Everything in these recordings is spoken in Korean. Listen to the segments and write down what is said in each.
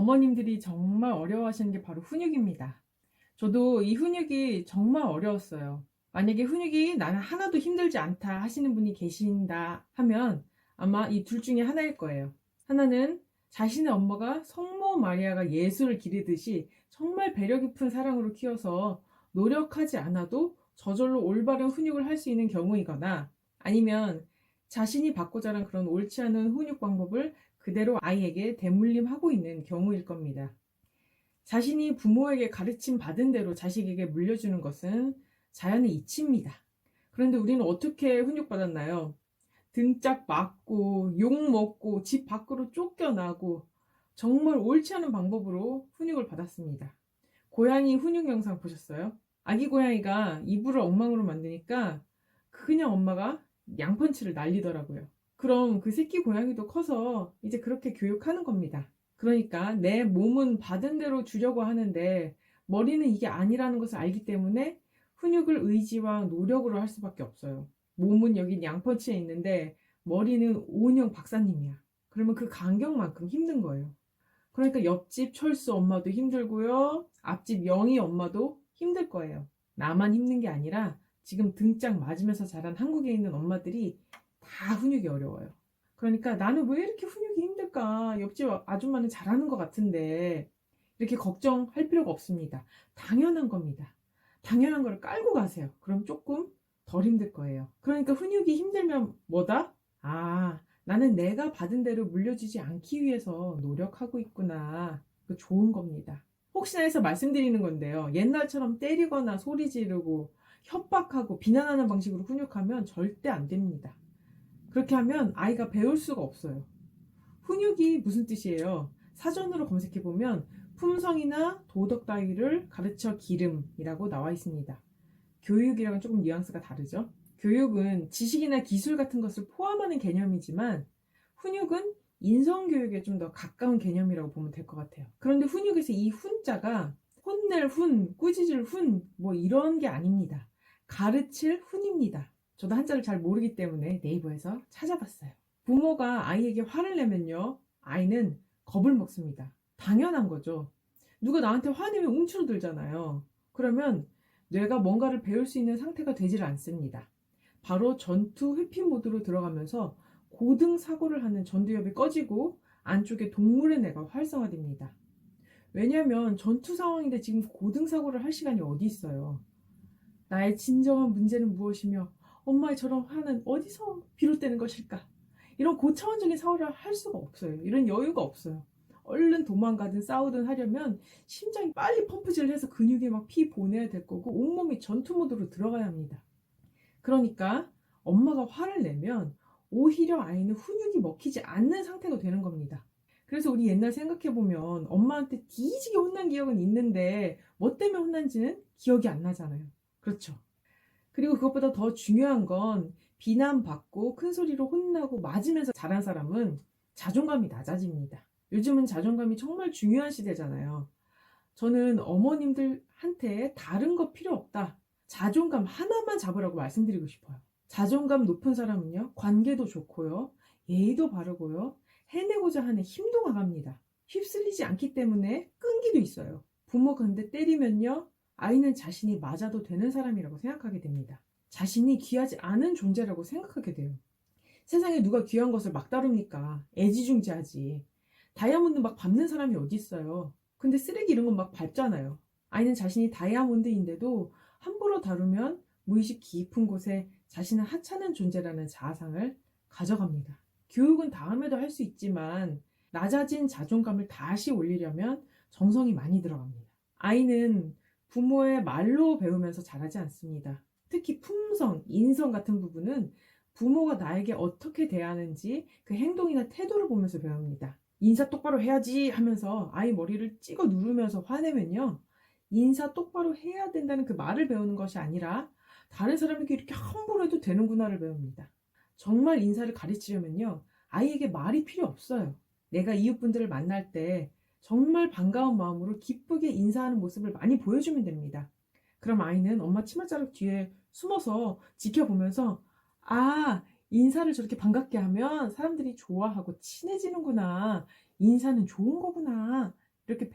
어머님들이 정말 어려워하시는 게 바로 훈육입니다. 저도 이 훈육이 정말 어려웠어요. 만약에 훈육이 나는 하나도 힘들지 않다 하시는 분이 계신다 하면 아마 이 둘 중에 하나일 거예요. 하나는 자신의 엄마가 성모 마리아가 예수를 기르듯이 정말 배려 깊은 사랑으로 키워서 노력하지 않아도 저절로 올바른 훈육을 할 수 있는 경우이거나, 아니면 자신이 받고 자란 그런 옳지 않은 훈육 방법을 그대로 아이에게 대물림하고 있는 경우일 겁니다. 자신이 부모에게 가르침 받은 대로 자식에게 물려주는 것은 자연의 이치입니다. 그런데 우리는 어떻게 훈육받았나요? 등짝 맞고 욕 먹고 집 밖으로 쫓겨나고 정말 옳지 않은 방법으로 훈육을 받았습니다. 고양이 훈육 영상 보셨어요? 아기 고양이가 이불을 엉망으로 만드니까 그냥 엄마가 양펀치를 날리더라고요. 그럼 그 새끼 고양이도 커서 이제 그렇게 교육하는 겁니다. 그러니까 내 몸은 받은 대로 주려고 하는데 머리는 이게 아니라는 것을 알기 때문에 훈육을 의지와 노력으로 할 수밖에 없어요. 몸은 여기 양펀치에 있는데 머리는 오은영 박사님이야. 그러면 그 간격만큼 힘든 거예요. 그러니까 옆집 철수 엄마도 힘들고요. 앞집 영희 엄마도 힘들 거예요. 나만 힘든 게 아니라 지금 등짝 맞으면서 자란 한국에 있는 엄마들이 다 훈육이 어려워요. 그러니까 나는 왜 이렇게 훈육이 힘들까? 옆집 아줌마는 잘하는 것 같은데 이렇게 걱정할 필요가 없습니다. 당연한 겁니다. 당연한 거를 깔고 가세요. 그럼 조금 덜 힘들 거예요. 그러니까 훈육이 힘들면 뭐다? 아, 나는 내가 받은 대로 물려주지 않기 위해서 노력하고 있구나. 그 좋은 겁니다. 혹시나 해서 말씀드리는 건데요. 옛날처럼 때리거나 소리 지르고 협박하고 비난하는 방식으로 훈육하면 절대 안 됩니다. 그렇게 하면 아이가 배울 수가 없어요. 훈육이 무슨 뜻이에요? 사전으로 검색해보면 품성이나 도덕 따위를 가르쳐 기름이라고 나와 있습니다. 교육이랑은 조금 뉘앙스가 다르죠? 교육은 지식이나 기술 같은 것을 포함하는 개념이지만 훈육은 인성교육에 좀 더 가까운 개념이라고 보면 될 것 같아요. 그런데 훈육에서 이 훈자가 혼낼 훈, 꾸짖을 훈, 뭐 이런 게 아닙니다. 가르칠 훈입니다. 저도 한자를 잘 모르기 때문에 네이버에서 찾아봤어요. 부모가 아이에게 화를 내면요, 아이는 겁을 먹습니다. 당연한 거죠. 누가 나한테 화내면 움츠러들잖아요. 그러면 뇌가 뭔가를 배울 수 있는 상태가 되질 않습니다. 바로 전투 회피 모드로 들어가면서 고등 사고를 하는 전두엽이 꺼지고 안쪽에 동물의 뇌가 활성화됩니다. 왜냐하면 전투 상황인데 지금 고등 사고를 할 시간이 어디 있어요. 나의 진정한 문제는 무엇이며 엄마의 저런 화는 어디서 비롯되는 것일까? 이런 고차원적인 사고를 할 수가 없어요. 이런 여유가 없어요. 얼른 도망가든 싸우든 하려면 심장이 빨리 펌프질을 해서 근육에 막 피 보내야 될 거고 온몸이 전투 모드로 들어가야 합니다. 그러니까 엄마가 화를 내면 오히려 아이는 훈육이 먹히지 않는 상태가 되는 겁니다. 그래서 우리 옛날 생각해보면 엄마한테 뒤지게 혼난 기억은 있는데 뭐 때문에 혼난지는 기억이 안 나잖아요. 그렇죠. 그리고 그것보다 더 중요한 건 비난받고 큰 소리로 혼나고 맞으면서 자란 사람은 자존감이 낮아집니다. 요즘은 자존감이 정말 중요한 시대잖아요. 저는 어머님들한테 다른 거 필요 없다. 자존감 하나만 잡으라고 말씀드리고 싶어요. 자존감 높은 사람은요, 관계도 좋고요, 예의도 바르고요, 해내고자 하는 힘도 강합니다. 휩쓸리지 않기 때문에 끈기도 있어요. 부모가 근데 때리면요, 아이는 자신이 맞아도 되는 사람이라고 생각하게 됩니다. 자신이 귀하지 않은 존재라고 생각하게 돼요. 세상에 누가 귀한 것을 막 다룹니까? 애지중지하지. 다이아몬드 막 밟는 사람이 어디 있어요? 근데 쓰레기 이런 건 막 밟잖아요. 아이는 자신이 다이아몬드인데도 함부로 다루면 무의식 깊은 곳에 자신은 하찮은 존재라는 자아상을 가져갑니다. 교육은 다음에도 할 수 있지만 낮아진 자존감을 다시 올리려면 정성이 많이 들어갑니다. 아이는 부모의 말로 배우면서 자라지 않습니다. 특히 품성, 인성 같은 부분은 부모가 나에게 어떻게 대하는지 그 행동이나 태도를 보면서 배웁니다. 인사 똑바로 해야지 하면서 아이 머리를 찍어 누르면서 화내면요, 인사 똑바로 해야 된다는 그 말을 배우는 것이 아니라 다른 사람에게 이렇게 함부로 해도 되는구나를 배웁니다. 정말 인사를 가르치려면요, 아이에게 말이 필요 없어요. 내가 이웃분들을 만날 때 정말 반가운 마음으로 기쁘게 인사하는 모습을 많이 보여주면 됩니다. 그럼 아이는 엄마 치맛자락 뒤에 숨어서 지켜보면서, 아, 인사를 저렇게 반갑게 하면 사람들이 좋아하고 친해지는구나. 인사는 좋은 거구나.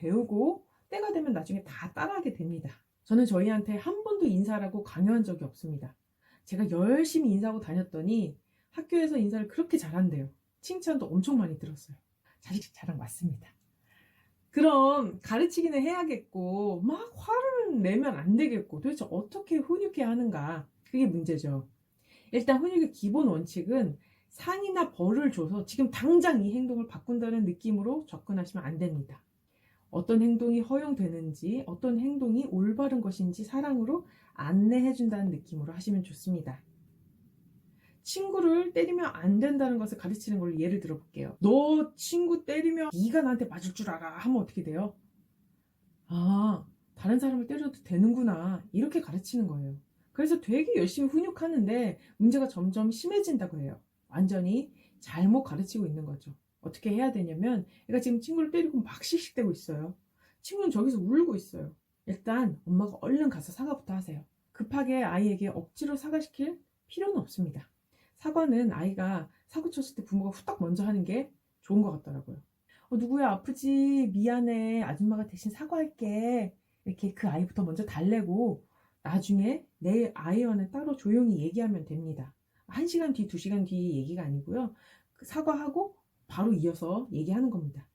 배우고 때가 되면 나중에 다 따라하게 됩니다. 저는 저희한테 한 번도 인사라고 강요한 적이 없습니다. 제가 열심히 인사하고 다녔더니 학교에서 인사를 그렇게 잘한대요. 칭찬도 엄청 많이 들었어요. 자식 자랑 맞습니다. 그럼 가르치기는 해야겠고 막 화를 내면 안 되겠고 도대체 어떻게 훈육해야 하는가? 그게 문제죠. 일단 훈육의 기본 원칙은 상이나 벌을 줘서 지금 당장 이 행동을 바꾼다는 느낌으로 접근하시면 안 됩니다. 어떤 행동이 허용되는지, 어떤 행동이 올바른 것인지 사랑으로 안내해 준다는 느낌으로 하시면 좋습니다. 친구를 때리면 안 된다는 것을 가르치는 걸로 예를 들어 볼게요. 너 친구 때리면 네가 나한테 맞을 줄 알아 하면 어떻게 돼요? 아, 다른 사람을 때려도 되는구나 이렇게 가르치는 거예요. 그래서 되게 열심히 훈육하는데 문제가 점점 심해진다고 해요. 완전히 잘못 가르치고 있는 거죠. 어떻게 해야 되냐면 얘가 지금 친구를 때리고 막 씩씩대고 있어요. 친구는 저기서 울고 있어요. 일단 엄마가 얼른 가서 사과부터 하세요. 급하게 아이에게 억지로 사과시킬 필요는 없습니다. 사과는 아이가 사고 쳤을 때 부모가 후딱 먼저 하는 게 좋은 것 같더라고요. 누구야 아프지? 미안해. 아줌마가 대신 사과할게. 이렇게 그 아이부터 먼저 달래고 나중에 내 아이와는 따로 조용히 얘기하면 됩니다. 1시간 뒤, 2시간 뒤 얘기가 아니고요. 그 사과하고 바로 이어서 얘기하는 겁니다.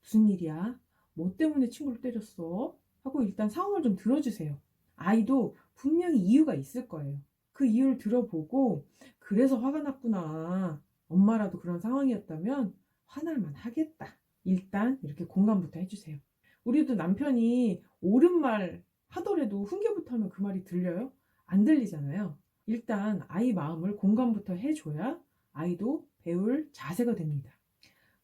무슨 일이야? 뭐 때문에 친구를 때렸어? 하고 일단 상황을 좀 들어주세요. 아이도 분명히 이유가 있을 거예요. 그 이유를 들어보고 그래서 화가 났구나. 엄마라도 그런 상황이었다면 화날만 하겠다. 일단 이렇게 공감부터 해주세요. 우리도 남편이 옳은 말 하더라도 훈계부터 하면 그 말이 들려요? 안 들리잖아요. 일단 아이 마음을 공감부터 해줘야 아이도 배울 자세가 됩니다.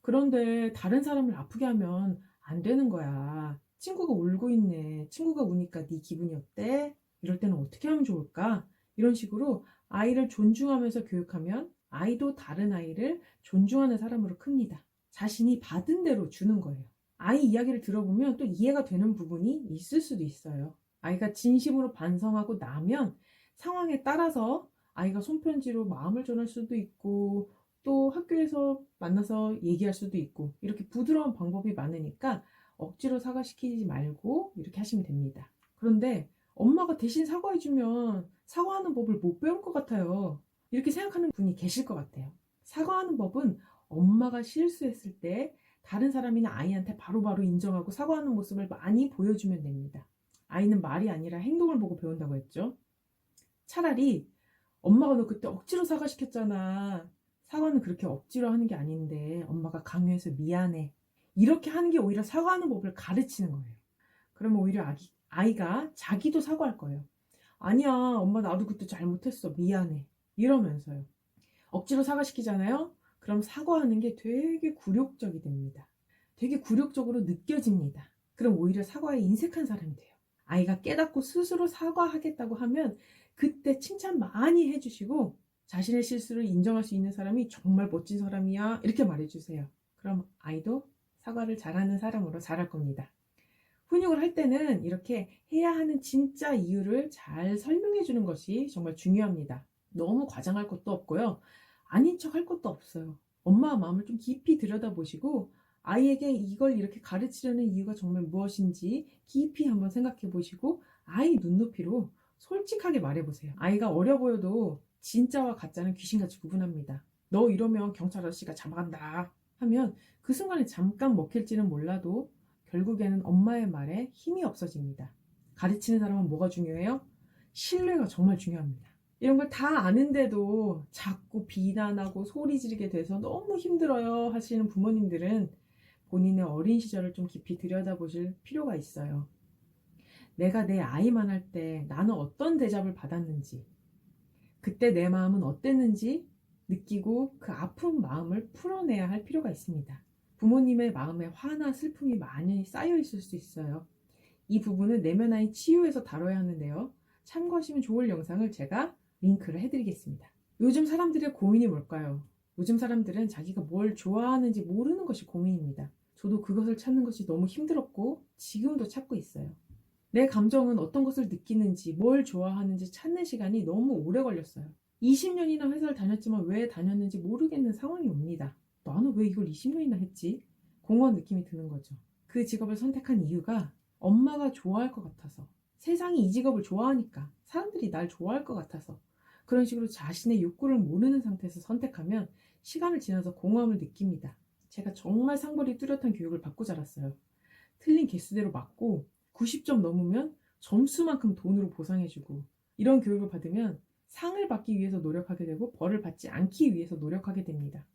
그런데 다른 사람을 아프게 하면 안 되는 거야. 친구가 울고 있네. 친구가 우니까 네 기분이 어때? 이럴 때는 어떻게 하면 좋을까? 이런 식으로 아이를 존중하면서 교육하면 아이도 다른 아이를 존중하는 사람으로 큽니다. 자신이 받은 대로 주는 거예요. 아이 이야기를 들어보면 또 이해가 되는 부분이 있을 수도 있어요. 아이가 진심으로 반성하고 나면 상황에 따라서 아이가 손편지로 마음을 전할 수도 있고 또 학교에서 만나서 얘기할 수도 있고 이렇게 부드러운 방법이 많으니까 억지로 사과시키지 말고 이렇게 하시면 됩니다. 그런데 엄마가 대신 사과해주면 사과하는 법을 못 배운 것 같아요. 이렇게 생각하는 분이 계실 것 같아요. 사과하는 법은 엄마가 실수했을 때 다른 사람이나 아이한테 바로바로 인정하고 사과하는 모습을 많이 보여주면 됩니다. 아이는 말이 아니라 행동을 보고 배운다고 했죠. 차라리 엄마가 너 그때 억지로 사과시켰잖아. 사과는 그렇게 억지로 하는 게 아닌데 엄마가 강요해서 미안해. 이렇게 하는 게 오히려 사과하는 법을 가르치는 거예요. 그러면 오히려 아이가 자기도 사과할 거예요. 아니야, 엄마 나도 그때 잘못했어. 미안해. 이러면서요. 억지로 사과시키잖아요. 그럼 사과하는 게 되게 굴욕적이 됩니다. 되게 굴욕적으로 느껴집니다. 그럼 오히려 사과에 인색한 사람이 돼요. 아이가 깨닫고 스스로 사과하겠다고 하면 그때 칭찬 많이 해주시고 자신의 실수를 인정할 수 있는 사람이 정말 멋진 사람이야 이렇게 말해주세요. 그럼 아이도 사과를 잘하는 사람으로 자랄 겁니다. 훈육을 할 때는 이렇게 해야 하는 진짜 이유를 잘 설명해 주는 것이 정말 중요합니다. 너무 과장할 것도 없고요. 아닌 척 할 것도 없어요. 엄마의 마음을 좀 깊이 들여다보시고 아이에게 이걸 이렇게 가르치려는 이유가 정말 무엇인지 깊이 한번 생각해 보시고 아이 눈높이로 솔직하게 말해보세요. 아이가 어려 보여도 진짜와 가짜는 귀신같이 구분합니다. 너 이러면 경찰 아저씨가 잡아간다 하면 그 순간에 잠깐 먹힐지는 몰라도 결국에는 엄마의 말에 힘이 없어집니다. 가르치는 사람은 뭐가 중요해요? 신뢰가 정말 중요합니다. 이런 걸 다 아는데도 자꾸 비난하고 소리 지르게 돼서 너무 힘들어요 하시는 부모님들은 본인의 어린 시절을 좀 깊이 들여다보실 필요가 있어요. 내가 내 아이만 할 때 나는 어떤 대접을 받았는지, 그때 내 마음은 어땠는지 느끼고 그 아픈 마음을 풀어내야 할 필요가 있습니다. 부모님의 마음에 화나 슬픔이 많이 쌓여 있을 수 있어요. 이 부분은 내면 아이 치유에서 다뤄야 하는데요. 참고하시면 좋을 영상을 제가 링크를 해드리겠습니다. 요즘 사람들의 고민이 뭘까요? 요즘 사람들은 자기가 뭘 좋아하는지 모르는 것이 고민입니다. 저도 그것을 찾는 것이 너무 힘들었고 지금도 찾고 있어요. 내 감정은 어떤 것을 느끼는지 뭘 좋아하는지 찾는 시간이 너무 오래 걸렸어요. 20년이나 회사를 다녔지만 왜 다녔는지 모르겠는 상황이 옵니다. 나는 왜 이걸 20년이나 했지? 공허한 느낌이 드는 거죠. 그 직업을 선택한 이유가 엄마가 좋아할 것 같아서, 세상이 이 직업을 좋아하니까, 사람들이 날 좋아할 것 같아서, 그런 식으로 자신의 욕구를 모르는 상태에서 선택하면 시간을 지나서 공허함을 느낍니다. 제가 정말 상벌이 뚜렷한 교육을 받고 자랐어요. 틀린 개수대로 맞고 90점 넘으면 점수만큼 돈으로 보상해주고, 이런 교육을 받으면 상을 받기 위해서 노력하게 되고 벌을 받지 않기 위해서 노력하게 됩니다.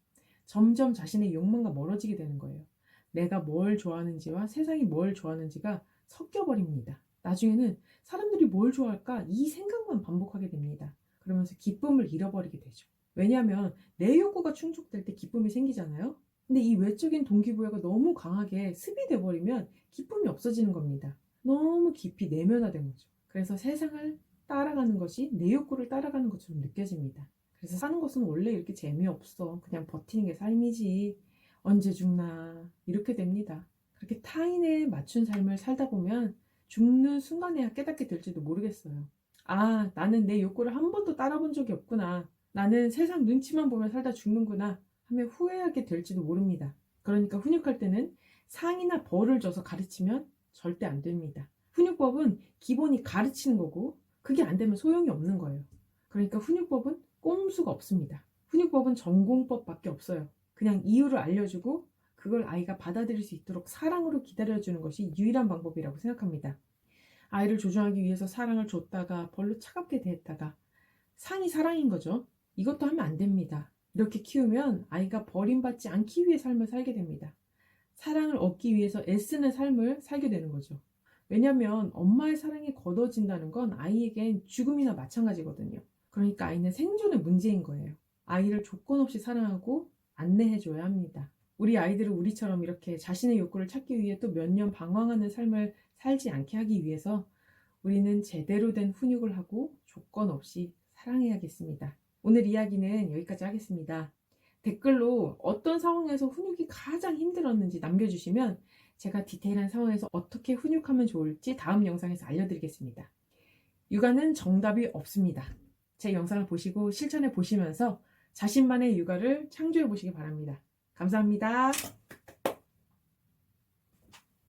점점 자신의 욕망과 멀어지게 되는 거예요. 내가 뭘 좋아하는지와 세상이 뭘 좋아하는지가 섞여버립니다. 나중에는 사람들이 뭘 좋아할까 이 생각만 반복하게 됩니다. 그러면서 기쁨을 잃어버리게 되죠. 왜냐하면 내 욕구가 충족될 때 기쁨이 생기잖아요. 근데 이 외적인 동기부여가 너무 강하게 습입돼 버리면 기쁨이 없어지는 겁니다. 너무 깊이 내면화된 거죠. 그래서 세상을 따라가는 것이 내 욕구를 따라가는 것처럼 느껴집니다. 그래서 사는 것은 원래 이렇게 재미없어. 그냥 버티는 게 삶이지. 언제 죽나. 이렇게 됩니다. 그렇게 타인에 맞춘 삶을 살다 보면 죽는 순간에야 깨닫게 될지도 모르겠어요. 아, 나는 내 욕구를 한 번도 따라본 적이 없구나. 나는 세상 눈치만 보며 살다 죽는구나 하며 후회하게 될지도 모릅니다. 그러니까 훈육할 때는 상이나 벌을 줘서 가르치면 절대 안 됩니다. 훈육법은 기본이 가르치는 거고 그게 안 되면 소용이 없는 거예요. 그러니까 훈육법은 꼼수가 없습니다. 훈육법은 전공법밖에 없어요. 그냥 이유를 알려주고 그걸 아이가 받아들일 수 있도록 사랑으로 기다려주는 것이 유일한 방법이라고 생각합니다. 아이를 조종하기 위해서 사랑을 줬다가 벌로 차갑게 대했다가, 상이 사랑인 거죠. 이것도 하면 안 됩니다. 이렇게 키우면 아이가 버림받지 않기 위해 삶을 살게 됩니다. 사랑을 얻기 위해서 애쓰는 삶을 살게 되는 거죠. 왜냐하면 엄마의 사랑이 거둬진다는 건 아이에겐 죽음이나 마찬가지거든요. 그러니까 아이는 생존의 문제인 거예요. 아이를 조건 없이 사랑하고 안내해줘야 합니다. 우리 아이들을 우리처럼 이렇게 자신의 욕구를 찾기 위해 또 몇 년 방황하는 삶을 살지 않게 하기 위해서 우리는 제대로 된 훈육을 하고 조건 없이 사랑해야겠습니다. 오늘 이야기는 여기까지 하겠습니다. 댓글로 어떤 상황에서 훈육이 가장 힘들었는지 남겨주시면 제가 디테일한 상황에서 어떻게 훈육하면 좋을지 다음 영상에서 알려드리겠습니다. 육아는 정답이 없습니다. 제 영상을 보시고 실천해 보시면서 자신만의 육아를 창조해 보시기 바랍니다. 감사합니다.